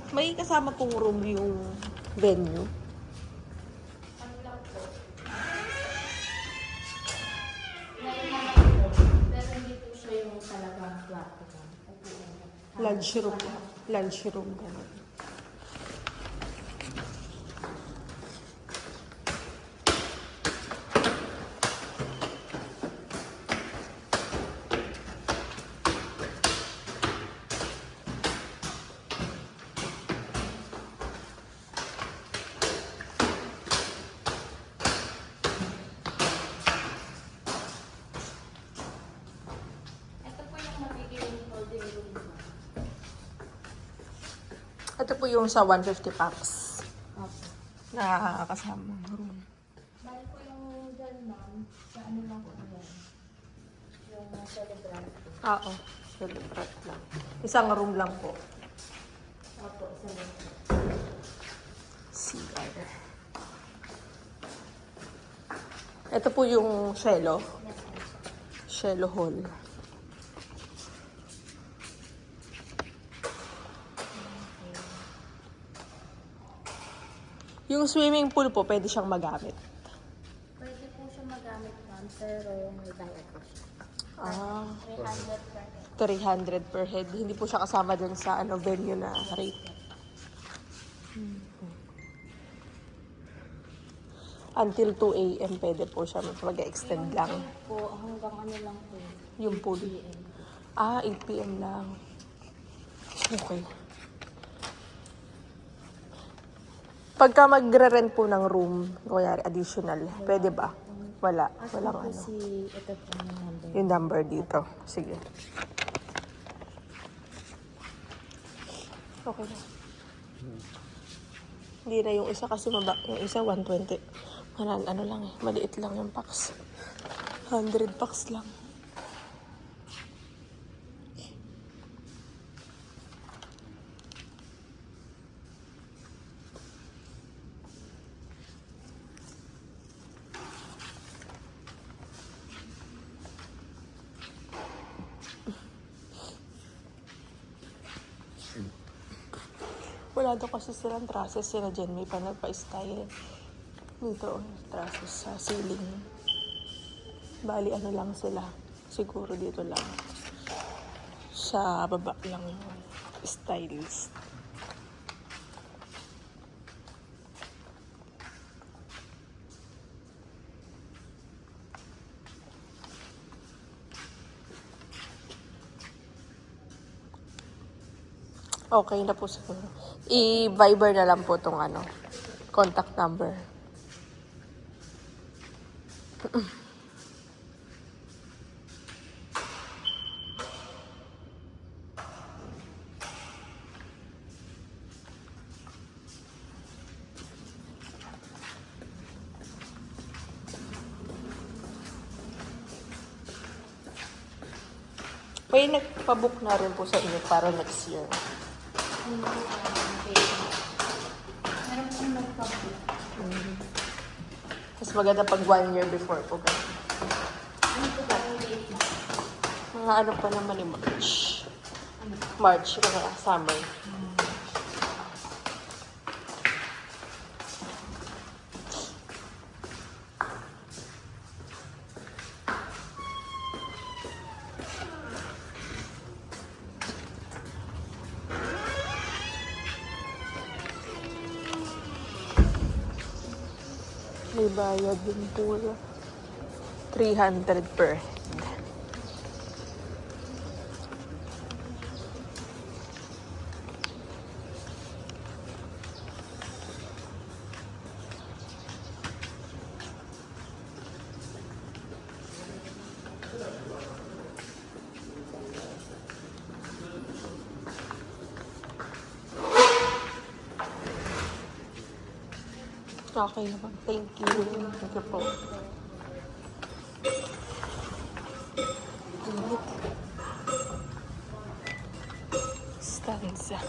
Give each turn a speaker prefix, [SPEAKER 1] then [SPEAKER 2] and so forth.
[SPEAKER 1] May kasama pong room yung venue.
[SPEAKER 2] Ano lang po. Pero hindi po siya yung talagang kwarto ko.
[SPEAKER 1] Lunch room. Lunch room. Ganun.
[SPEAKER 2] Ito po yung magiging holding room ko.
[SPEAKER 1] Ito po yung sa 150 packs
[SPEAKER 2] Opo.
[SPEAKER 1] na kasama room.
[SPEAKER 2] Bali po yung dyan, ma'am, sa ano lang po yan. Yung celebrant po.
[SPEAKER 1] Oo. Celebrate lang. Isang room lang po.
[SPEAKER 2] Opo, celebrant.
[SPEAKER 1] CR. Ito po yung Shelo.
[SPEAKER 2] Yes, ma'am.
[SPEAKER 1] Shelo Hall. Yung swimming pool po, pwede siyang magamit.
[SPEAKER 2] Pwede po siya magamit, ma'am, pero may bayad po siya.
[SPEAKER 1] Ah,
[SPEAKER 2] 300 per head.
[SPEAKER 1] 300 per head. Hindi po siya kasama dun sa venue na rate. Until 2 a.m. pwede po siya mag-extend lang.
[SPEAKER 2] Po, hanggang ano lang po.
[SPEAKER 1] Yung pool.
[SPEAKER 2] PM.
[SPEAKER 1] 8 p.m. lang. Okay. Pagka magre-rent po ng room, kunyari additional, pwede ba? Wala. Walang ano.
[SPEAKER 2] Ito po yung number.
[SPEAKER 1] Yung number dito. Sige. Okay na. Hindi na yung isa kasi yung isa 120. Ano lang eh. Maliit lang yung packs. 100 packs lang. Wala daw kasi silang trusses sila dyan. May pa nagpa-style. Dito, trusses sa ceiling. Bali, ano lang sila. Siguro dito lang. Sa baba lang yung styles. Okay na po siguro. I-Viber na lang po itong contact number. May nagpabook na rin po sa inyo para next year.
[SPEAKER 2] Meron pong nagpabook.
[SPEAKER 1] Mas maganda pag 1 year before po. Ganun.
[SPEAKER 2] Ano po ba yung date na?
[SPEAKER 1] Mga ano pa naman ni March. March, mga summer. May bayad din po. 300 per head. Okay naman. Thank you. Thank you po. Stanza.